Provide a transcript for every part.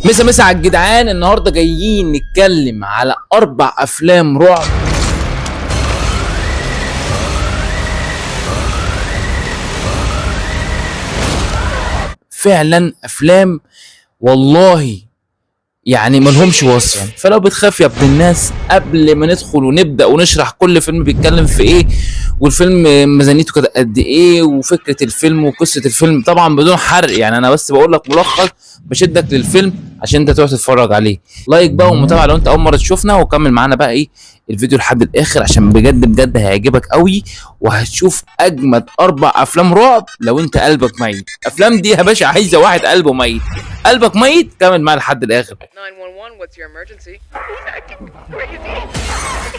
مسا مسا على الجدعان. النهارده جايين نتكلم على 4 افلام رعب فعلا افلام والله يعني ملهمش وصف. فلو بتخاف يا ابن الناس قبل ما ندخل ونبدا ونشرح كل فيلم بيتكلم في ايه والفيلم ميزانيته كده قد ايه وفكره الفيلم وقصه الفيلم، طبعا بدون حرق، يعني انا بس بقول لك ملخص بشدك للفيلم عشان انت تروح تتفرج عليه. لايك بقى ومتابعه لو انت اول مره تشوفنا، وكمل معانا بقى ايه الفيديو لحد الاخر عشان بجد بجد هيعجبك قوي، وهتشوف اجمد 4 افلام رعب لو انت قلبك ميت. افلام دي يا باشا عايزه واحد قلبه ميت. قلبك ميت كمل معانا لحد الاخر. 911, what's your emergency? He's acting crazy.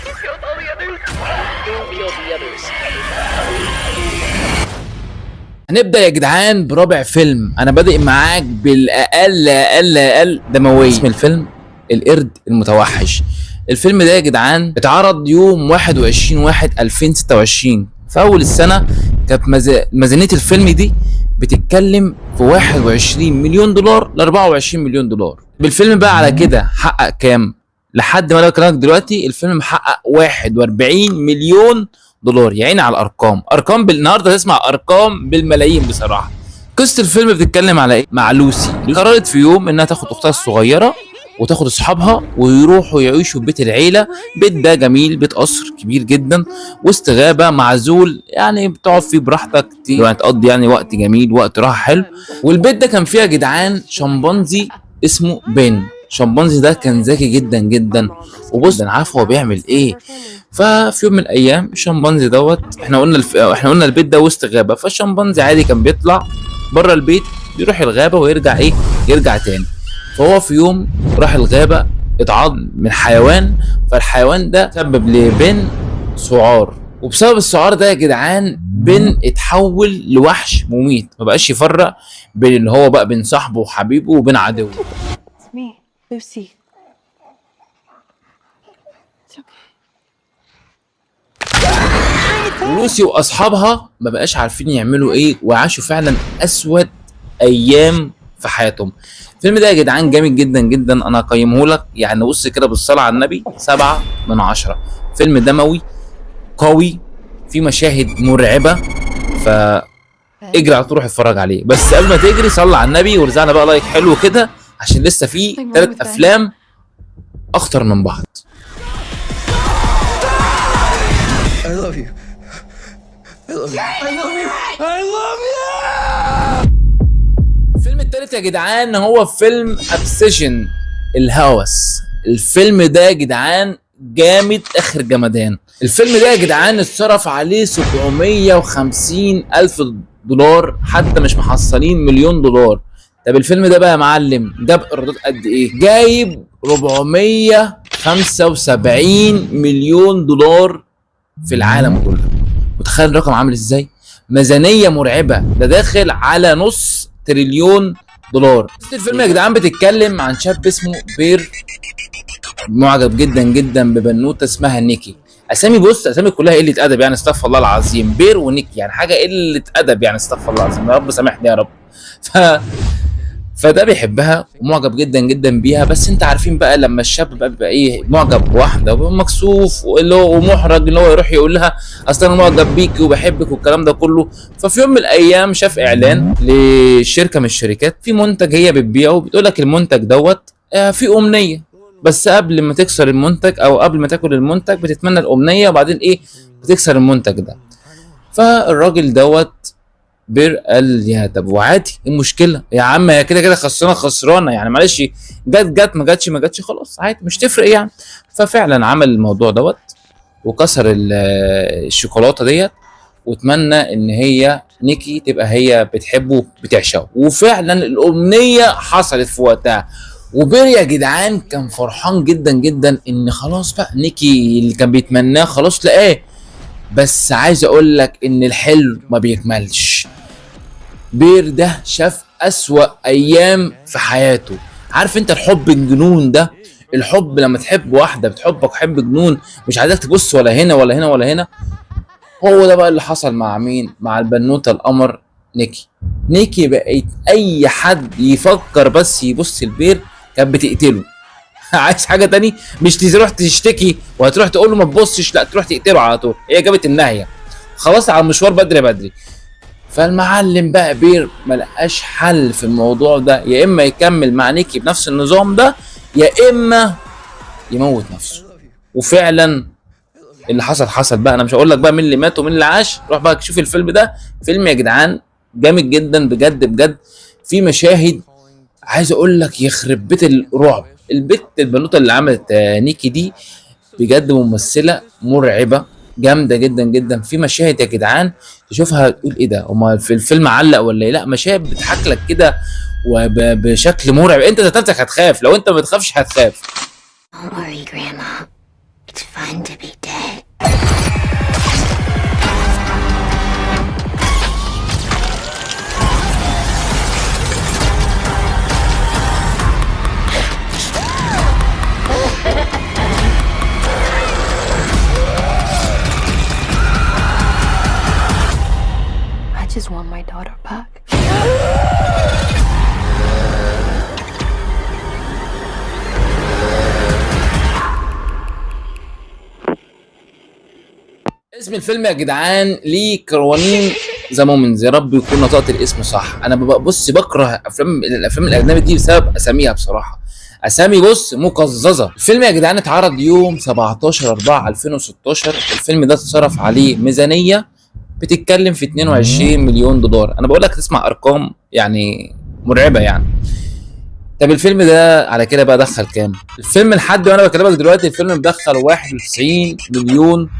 He killed all the others. Don't kill the others. هنبدأ يا جدعان برابع فيلم. انا بادئ معاك بالاقل اقل دموية. اسم الفيلم القرد المتوحش. الفيلم ده يا جدعان اتعرض يوم 21/1/2026 في اول السنة. كانت ميزانية الفيلم دي بتتكلم في 21 مليون دولار ل 24 مليون دولار. بالفيلم بقى على كده حقق كام؟ لحد ما انا بكلمك دلوقتي الفيلم محقق 41 مليون دولار. يا عيني على الارقام، ارقام النهارده تسمع ارقام بالملايين بصراحه. قصه الفيلم بتتكلم على ايه؟ مع لوسي قررت في يوم انها تاخد اختها الصغيره وتاخد اصحابها ويروحوا يعيشوا في بيت العيله. بيت ده جميل، بيت قصر كبير جدا وسط غابه معزول، يعني بتقعد فيه براحتك يعني تقضي يعني وقت جميل، وقت راحه حلو. والبيت ده كان فيه يا جدعان شمبانزي اسمه بين. شمبانزي ده كان ذكي جدا جدا، وبص انا عارف هو بيعمل ايه. ففي يوم من الايام الشمبانزي دوت احنا قلنا البيت ده وسط غابه، فالشمبانزي عادي كان بيطلع بره البيت يروح الغابه ويرجع يرجع تاني. فهو في يوم راح الغابه اتعض من حيوان، فالحيوان ده سبب لبن سعار، وبسبب السعار ده يا جدعان بن اتحول لوحش مميت، ما بقاش يفرق بين اللي هو بقى بين صاحبه وحبيبه وبين عدوه. It's me, Lucy. It's okay. ولوسي واصحابها ما بقاش عارفين يعملوا ايه، وعاشوا فعلا اسود ايام في حياتهم. الفيلم ده يا جدعان جامد جدا جدا، انا هقيمه لك يعني بص كده بالصلاه على النبي 7/10. فيلم دموي قوي في مشاهد مرعبه، فاجري على طول روح اتفرج عليه. بس قبل ما تجري صلي على النبي ورزعنا بقى لايك حلو كده عشان لسه في 3 افلام اخطر من بعض. I love you. I love you. I love you. I love you. الفيلم التالت يا جدعان هو فيلم ابسيشن الهوس. الفيلم ده يا جدعان جامد اخر جمدان. الفيلم ده يا جدعان اتصرف عليه 750 الف دولار، حتى مش محصلين مليون دولار. طب الفيلم ده بقى يا معلم جاب ايرادات قد ايه؟ جايب 475 مليون دولار في العالم كله. متخيل الرقم عامل ازاي؟ ميزانيه مرعبه، ده داخل على نص تريليون دولار. الفيلم يا جدعان بتتكلم عن شاب اسمه بير معجب جدا جدا ببنوته اسمها نيكي. اسامي بص اسامي كلها قله ادب، يعني استغفر الله العظيم. بير ونيكي يعني حاجه قله ادب، يعني استغفر الله العظيم، يا رب سامحني يا رب. فده بيحبها ومعجب جدا جدا بيها. بس انت عارفين بقى لما الشاب بقى بيبقى ايه معجب بواحده ومكسوف ومحرج ان هو يروح يقول لها اصل انا معجب بيكي وبحبك والكلام ده كله. ففي يوم من الايام شاف اعلان لشركه من الشركات في منتج هي بتبيعه، بتقول لك المنتج دوت فيه امنيه، بس قبل ما تكسر المنتج او قبل ما تاكل المنتج بتتمنى الامنيه وبعدين ايه بتكسر المنتج ده. فالراجل دوت بير قال يا طب وعادي ايه المشكله يا عم، هي كده كده خسرانه يعني معلش، جت ما جاتش خلاص عادي مش تفرق يعني. ففعلا عمل الموضوع دوت وكسر الشوكولاته ديت، واتمنى ان هي نيكي تبقى هي بتحبه بتعشقه، وفعلا الامنيه حصلت في وقتها. وبير يا جدعان كان فرحان جدا جدا ان خلاص بقى نيكي اللي كان بيتمناه خلاص لقاه. بس عايز اقول لك ان الحلم ما بيكملش. بير ده شاف اسوأ ايام في حياته. عارف انت الحب الجنون ده، الحب لما تحب واحده بتحبك حب جنون مش عايزك تبص ولا هنا ولا هنا ولا هنا. هو ده بقى اللي حصل مع مين؟ مع البنوته القمر نيكي. نيكي بقت اي حد يفكر بس يبص البير كانت بتقتله. عايز حاجه تاني؟ مش تروح تشتكي وهتروح تقول له ما تبصش، لا تروح تقتله على طول. هي جابت النهايه خلاص على المشوار بدري بدري. فالمعلم بقى بير ملقاش حل في الموضوع ده، يا اما يكمل مع نيكي بنفس النظام ده يا اما يموت نفسه. وفعلا اللي حصل حصل بقى. انا مش هقول لك بقى مين اللي مات ومين اللي عاش، روح بقى شوف الفيلم ده. فيلم يا جدعان جامد جدا بجد بجد. في مشاهد عايز اقول لك يخرب بيت الرعب. البنوته اللي عملت نيكي دي بجد ممثله مرعبه جامده جدا جدا. في مشاهد يا جدعان تشوفها تقول ايه ده، هما في الفيلم علق ولا ايه؟ لا مشاهد بتضحك لك كده وبشكل مرعب. انت ذات نفسك هتخاف، لو انت ما بتخافش هتخاف. Don't worry, Grandma. It's fun to be dead. I just want my daughter back. اسم الفيلم يا جدعان ليه قوانين ذا مومنز، يا رب يكون نطقت الاسم صح. انا بص بكره الافلام الاجنبي دي بسبب اساميها بصراحه. اسامي بص مقززه. الفيلم يا جدعان اتعرض يوم 17/4/2016. الفيلم ده اتصرف عليه ميزانيه بتتكلم في 22 مليون دولار. انا بقول لك تسمع ارقام يعني مرعبه يعني. طب الفيلم ده على كده بقى دخل كام؟ الفيلم لحد وانا بكلمك دلوقتي الفيلم مدخل 91 مليون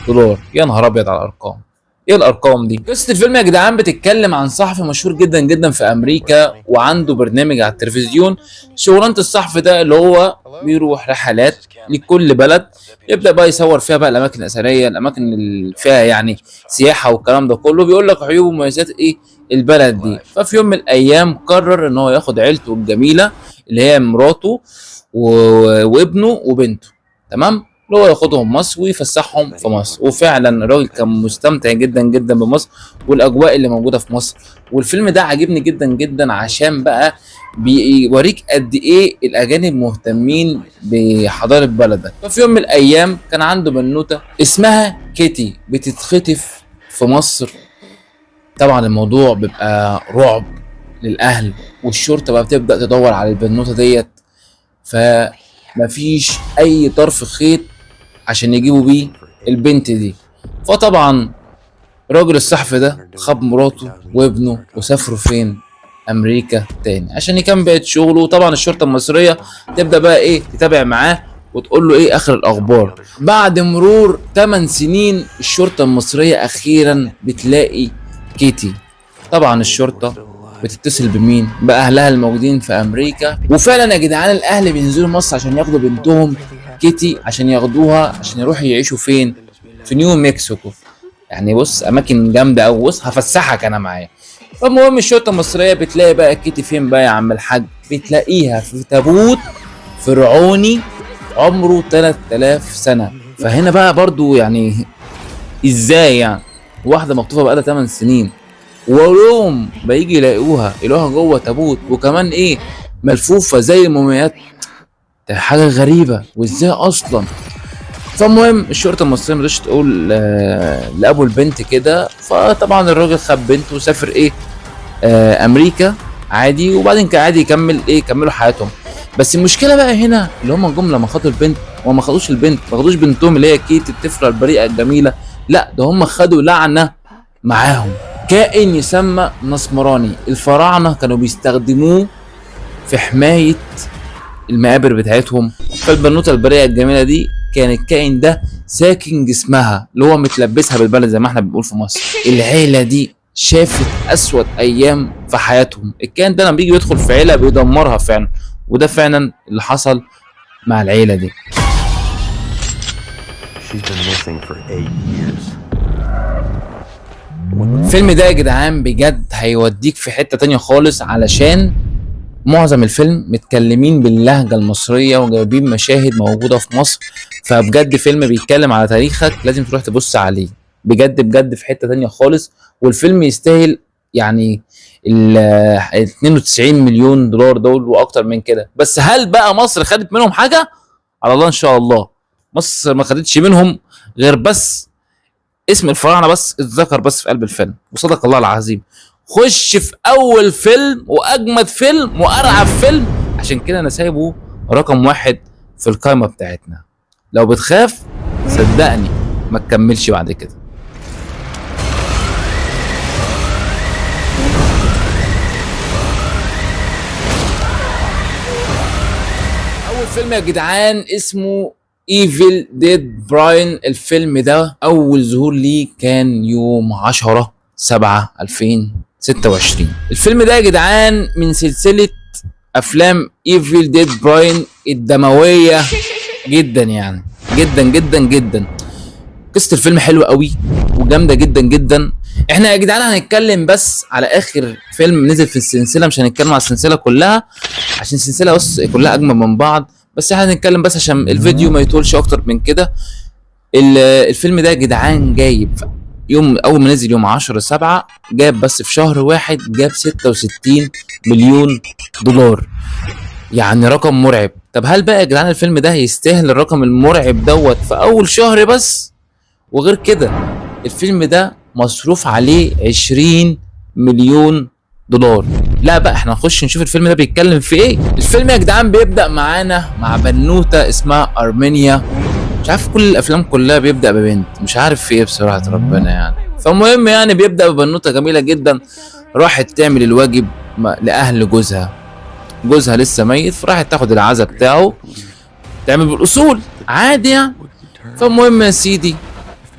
دولار. يا نهار ابيض على الارقام. ايه الارقام دي؟ قصه الفيلم يا جدعان بتتكلم عن صحفي مشهور جدا جدا في امريكا وعنده برنامج على التلفزيون. شغلانه الصحفي ده اللي هو بيروح رحلات لكل بلد، يبدا بقى يصور فيها بقى الاماكن الاثريه، الاماكن اللي فيها يعني سياحه والكلام ده كله، بيقول لك عيوب ومميزات ايه البلد دي. ففي يوم من الايام قرر ان هو ياخد عيلته الجميله اللي هي مراته وابنه وبنته، تمام، اللي هو ياخدهم مصر ويفسحهم في مصر. وفعلا الراجل كان مستمتع جدا جدا بمصر والاجواء اللي موجوده في مصر. والفيلم ده عاجبني جدا جدا عشان بقى بيوريك قد ايه الاجانب مهتمين بحضاره بلدك. ففي يوم من الايام كان عنده بنوته اسمها كيتي بتتخطف في مصر. طبعا الموضوع بيبقى رعب للاهل، والشرطه بقى بتبدا تدور على البنوته ديت، فمفيش اي طرف خيط عشان يجيبوا بيه البنت دي. فطبعا راجل الصحفي ده خد مراته وابنه وسافروا فين؟ امريكا تاني عشان يكمل بقية شغله. وطبعا الشرطه المصريه تبدا بقى ايه تتابع معاه وتقول له ايه اخر الاخبار. بعد مرور 8 سنين الشرطه المصريه اخيرا بتلاقي كيتي. طبعا الشرطه بتتصل بمين؟ باهلها الموجودين في امريكا. وفعلا يا جدعان الاهل بينزلوا مصر عشان ياخدوا بنتهم كيتي عشان ياخدوها عشان يروحوا يعيشوا فين؟ في نيو مكسيكو. يعني بص اماكن جامده قوي. بص هفسحك انا معايا. فالمهم الشرطه المصريه بتلاقي بقى كيتي فين بقى يا عم الحاج؟ بتلاقيها في تابوت فرعوني عمره 3000 سنه. فهنا بقى برضو يعني ازاي يعني واحده مخطوفه بقى لها 8 سنين ويوم بيجي يلاقوها جوه تابوت وكمان ايه ملفوفه زي الموميات؟ ده حاجه غريبه وازاي اصلا. فالمهم الشرطه المصريه ما رضتش تقول لابو البنت كده. فطبعا الراجل خد بنته وسافر ايه امريكا عادي. وبعدين كان عادي يكملوا حياتهم. بس المشكله بقى هنا اللي هم جم لما خدوا البنت وما خدوش البنت، ما خدوش بنتهم اللي هي كيتي الطفله البريئه الجميله، لا ده هم خدوا لعنه معاهم، كائن يسمى نسمراني. الفراعنه كانوا بيستخدموه في حمايه المقابر بتاعتهم. فالبنوته البريئه الجميله دي كان الكائن ده ساكن جسمها اللي هو متلبسها بالبلد زي ما احنا بنقول في مصر. العيله دي شافت اسود ايام في حياتهم. الكائن ده لما بيجي يدخل في عيله بيدمرها فعلا، وده فعلا اللي حصل مع العيله دي. الفيلم ده يا جدعان بجد هيوديك في حته تانية خالص علشان معظم الفيلم متكلمين باللهجة المصرية وجايبين مشاهد موجودة في مصر. فبجد فيلم بيتكلم على تاريخك لازم تروح تبص عليه بجد بجد في حتة تانية خالص. والفيلم يستاهل يعني ال 92 مليون دولار دول واكتر من كده. بس هل بقى مصر خدت منهم حاجه؟ على الله ان شاء الله. مصر ما خدتش منهم غير بس اسم الفراعنه بس اتذكر بس في قلب الفيلم، وصدق الله العظيم. خش في اول فيلم واجمد فيلم وارعب فيلم، عشان كده انا سايبه رقم 1 في القائمه بتاعتنا. لو بتخاف صدقني ما تكملش بعد كده. اول فيلم يا جدعان اسمه ايفل ديد براين. الفيلم ده اول ظهور ليه كان يوم 10/7/2026. الفيلم ده يا جدعان من سلسلة افلام ايفل ديد براين الدموية جدا، يعني جدا جدا جدا. قصة الفيلم حلوة قوي وجامدة جدا جدا. احنا يا جدعان هنتكلم بس على اخر فيلم نزل في السلسلة، مش هنتكلم على السلسلة كلها عشان السلسلة بس كلها اجمل من بعض، بس احنا هنتكلم بس عشان الفيديو ما يطولش اكتر من كده. الفيلم ده يا جدعان جايب يوم اول ما نزل يوم 10/7 جاب بس في شهر واحد جاب 66 مليون دولار، يعني رقم مرعب. طب هل بقى يا جدعان الفيلم ده يستاهل الرقم المرعب دوت في اول شهر بس؟ وغير كده الفيلم ده مصروف عليه 20 مليون دولار. لا بقى احنا نخش نشوف الفيلم ده بيتكلم في ايه. الفيلم يا جدعان بيبدأ معانا مع بنوتة اسمها ارمينيا. مش عارف كل الافلام كلها بيبدأ ببنت، مش عارف في ايه بصراحة ربنا يعني. فالمهم يعني بيبدأ ببنوتة جميلة جدا راحت تعمل الواجب لاهل جوزها. جوزها لسه ميت فراحت تاخد العزا بتاعه تعمل بالاصول عادي يعني. فالمهم يا سيدي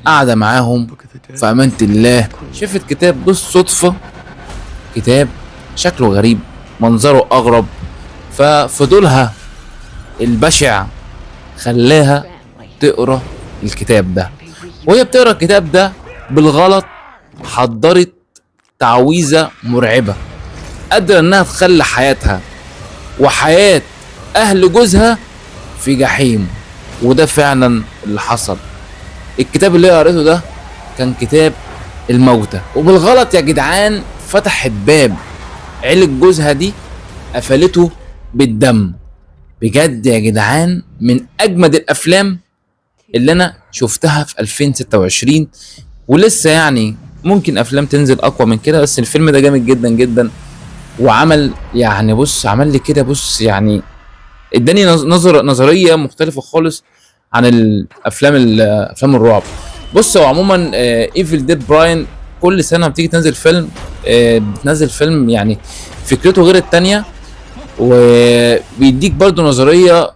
قاعدة معاهم في امانة الله شافت كتاب بالصدفة، كتاب شكله غريب منظره اغرب، ففضولها البشع خلاها تقرا الكتاب ده. وهي بتقرا الكتاب ده بالغلط حضرت تعويذة مرعبة قادرة انها تخلي حياتها وحياة اهل جوزها في جحيم، وده فعلا اللي حصل. الكتاب اللي هي قريته ده كان كتاب الموتى، وبالغلط يا جدعان فتحت باب عيلة جوزها دي قفلته بالدم. بجد يا جدعان من اجمد الافلام اللي انا شفتها في 2026، ولسه يعني ممكن افلام تنزل اقوى من كده، بس الفيلم ده جامد جدا جدا. وعمل يعني بص عمل لي كده بص يعني اداني نظريه مختلفه خالص عن افلام الرعب. بص هو عموما ايفل ديد براين كل سنه بتيجي تنزل فيلم بتنزل فيلم يعني فكرته غير التانية، وبيديك برضو نظريه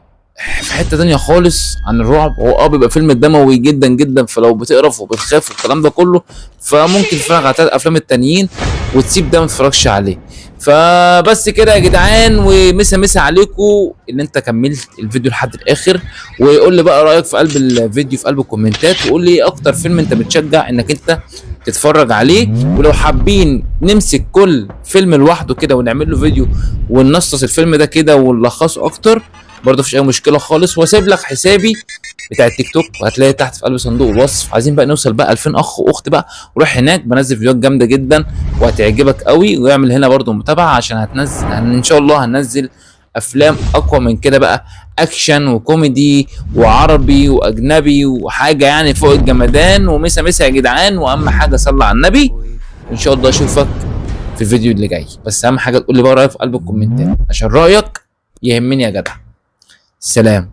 في حته تانية خالص عن الرعب. هو بيبقى فيلم دموي جدا جدا، فلو بتقرف وبتخاف والكلام ده كله فممكن تتفرج على الافلام التانيين وتسيب ده ما تتفرجش عليه. فبس كده يا جدعان، ومسا عليكم ان انت كملت الفيديو لحد الاخر. وقول لي بقى رايك في قلب الفيديو في قلب الكومنتات، وقول لي اكتر فيلم انت بتشجع انك انت تتفرج عليه. ولو حابين نمسك كل فيلم لوحده كده ونعمل له فيديو وننصص الفيلم ده كده ونلخصه اكتر برضه مفيش اي مشكله خالص. واسيب لك حسابي بتاع التيك توك وهتلاقيه تحت في قلب صندوق الوصف. عايزين بقى نوصل بقى 2000 اخ واخت بقى، وروح هناك بنزل فيديوهات جامده جدا وهتعجبك قوي. واعمل هنا برضه متابعه عشان هتنزل ان شاء الله هننزل افلام اقوى من كده بقى، اكشن وكوميدي وعربي واجنبي وحاجه يعني فوق الجمدان. ومسا يا جدعان، واهم حاجه صلى على النبي. ان شاء الله اشوفك في الفيديو اللي جاي، بس اهم حاجه تقول لي بقى رايك في قلب الكومنتات عشان رايك يهمني يا جدع. سلام.